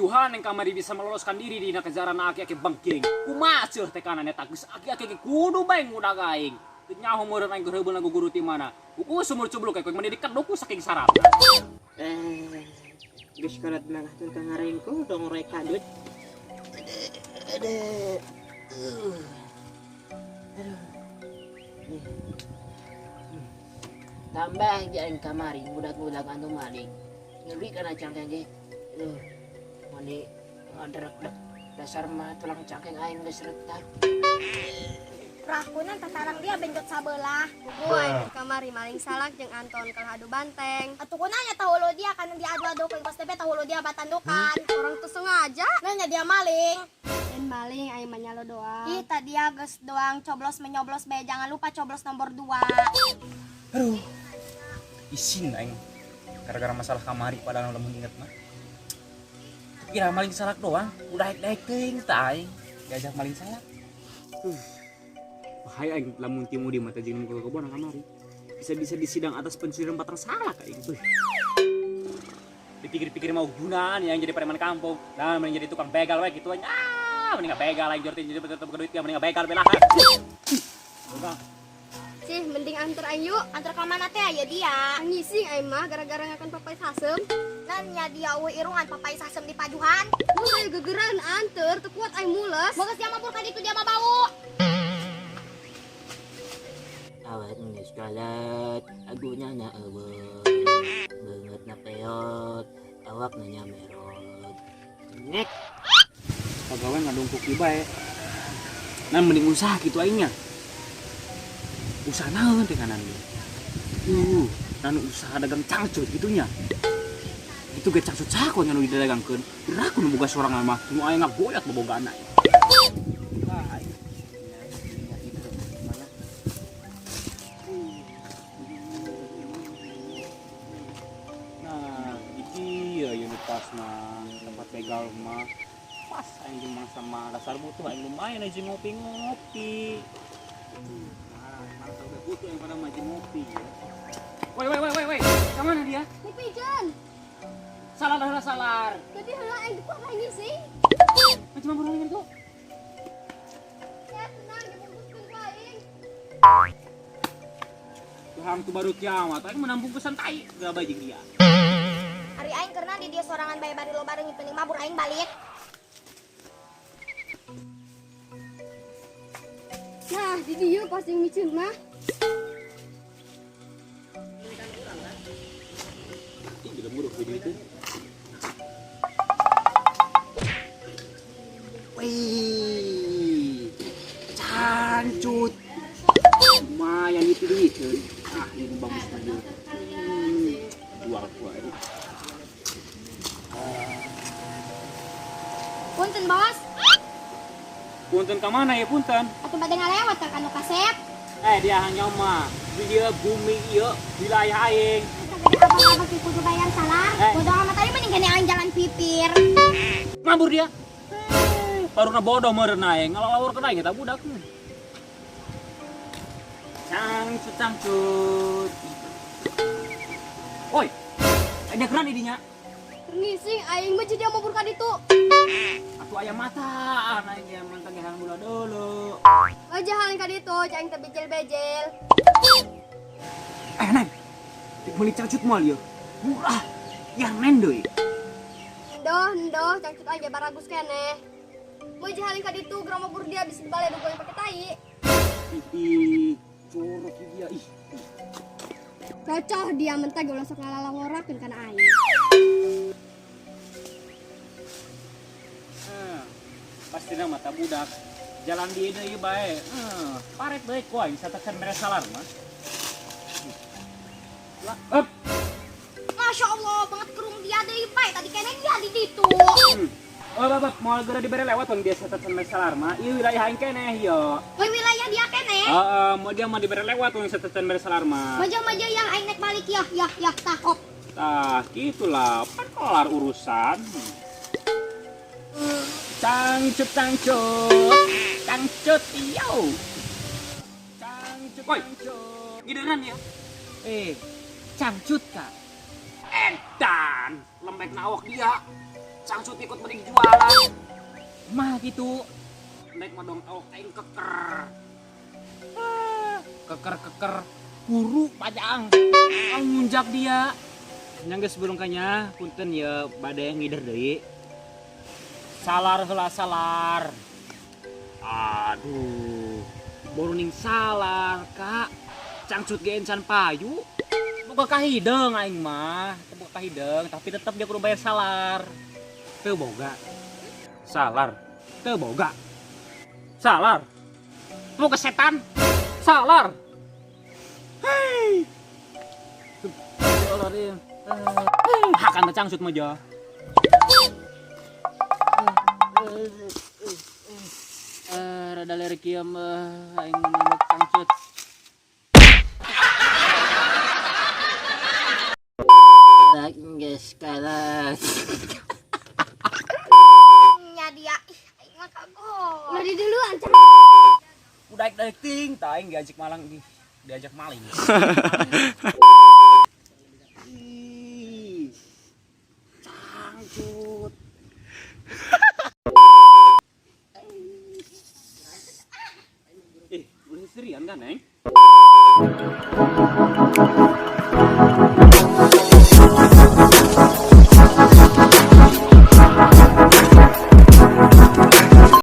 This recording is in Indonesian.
Tuhan yang kamari bisa meloloskan diri di kejaran aki-aki bangking. Kumaceh tekanan eta geus aki-aki kudu bae ngudag aing. Teu nyaho meureun aing geurebeun lagu guru ti mana. Ku sumur cubluk kayak mendidikan doku saking sarap. Geus kalat mah tun kangaringku dong reka dut. Tambah jalan kamari ngudag-ngudag anu maling. Ngeri kana cangkeng ge. Mani ngadrek dasar mah tulang cangkeng aing geus retak. Rakunan tatarang dia benjot sabelah. Bukan di kamari maling salak jeung Anton kalau adu banteng. Atuh kunanya tahu lo dia kan dia adu-adu ke pas tebe tahu lo dia batandukan. Orang tuh sengaja nanya dia maling. Dan maling aing mah nyalo doang. Ih tadi dia geus doang coblos menyoblos be jangan lupa coblos nomor 2. Aduh. Isin aing. Gara-gara masalah kamari padahal lamun inget mah. Kira maling salak doang, udah daek teuing tah aing. Diajak maling salak. Bahaya aing lamun timu di mata jeung muka kebon kamari. Bisa-bisa disidang atas pencurian batang salak aing. Dipikir-pikir mau gunaan yang jadi preman kampung, dan mending jadi tukang begal we kitu aja. Mending begal aing jorti jadi betul duit ya mending begal belah. Sih mending antar aing yuk, antar ka mana teh aya dia. Ngising aing mah gara-gara ngakan papai sasem. Nanya dia eueuh irungan papai sasem di pajuhan. Mun aya gegeran anter teu kuat aing mules. Bogas dia mabur ka ditu dia mah bau. Awat geus kalat, agunya na eueuh. Beungeut na peot, awak na nyamerot. Nek Pagawe ngadungkuk di bae. Nan mending usaha kitu aingnya. Usaha naon teh kanan ieu. Dan usaha dagang cangcut gitunya. Itu ge cangcut cako nya nu didagangkeun. Iraku nu boga sorangan mah nu aya ngagoyat bobogana. Nah, iki ya unit pas mah tempat begal mah. Pas aing jeung sama dasar butuh aing lumayan aja ngopi-ngopi. Udah butuh yang pada maju ngopi ya. Woi. Kemana dia? Di pigeon. Salar. Jadi heula aing dikuat lagi sih. Macam mana dengan tuh? Ya tenang dibungkuskeun ku aing. Tuhan tuh baru kiamat, aing menampung pesan tai gak bajing dia. Ari aing karena di dia sorangan bae bari lo bareng penting mabur aing balik. Nah, di dieu pas yang micin mah. Ih, gila muruk video itu. Wih, cancut. Lumayan itu duit. Ini bagus banget. Jual gua ini. Punten bos. Punten ke mana ya punten? Atuh bade ngalewat ka kanu kasep. Dia hanya mah dia bumi ieu wilayah aing. Gede abang-abang ki kudu bayar salah. Kudu amat tadi mending gini aing jalan pipir. Ngabur dia. Paruna bodoh meureun aing. Ngalawur ka aing eta budak. Cangcut. Oi. Ada keran di dinya. Ngising aing mah jadi mau burka ditu. Atuh aya mata aing ge mantang gehan bula dulu. Aja halin ka ditu, aing teh bejel-bejel. Neng. Dik meuli cangcut moal ieu. Murah. Yang nen deui. Ndoh, cangcut aja baragus keneh. Mau jahalin ka ditu, gerang mabur dia bisa dibale dugoin pake tai. Ih, corok dia ih. Cocoh dia mentah gue langsung ngalalaworakeun kana aing. Pasti nama mata budak. Jalan di ieu bae. Paret bae ku aing satakan mere salar mah. Up. Masya Allah, banget kerung dia deui bae tadi keneh dia di ditu. Bapak, mau gara dibere lewat tong dia satakan mere salar mah. Ieu wilayah aing keneh ieu. Woi wilayah dia keneh. Mau dia mau dibere lewat tong satakan mere salar mah. Maja-maja yang aing naik balik ya tahop. Tah, gitulah. Pan kelar urusan. Cangcut iyo. Cangcut. Woi, gideran ya. Cangcut kak. Edan, lembek nawak dia. cangcut ikut mending jualan. Mah gitu. Naik madong tau aing keker. Keker buru pajang. Ngunjak dia. Nyangga sebelum kanya punten ya bade ngider deui. Salar heula salar. Aduh. Baru ning salar, Kak. Cangcut ge encan payu. Boga kahideung aing mah. Boga kahideung tapi tetep dia kudu bayar salar. Teu boga. Salar. Teu boga. Salar. Boga setan. Salar. Hei. Salar ieu. Hakan cangcut mah ja. Rada lerek ieu mah aing nunggu cangcut. Guys, kalah. Nya dia. Ih, aing mah kagok. Udah di duluan. Udah daek ting, taing diajak malang diajak maling. Ih. Cangcut. Boleh serian kan, Neng?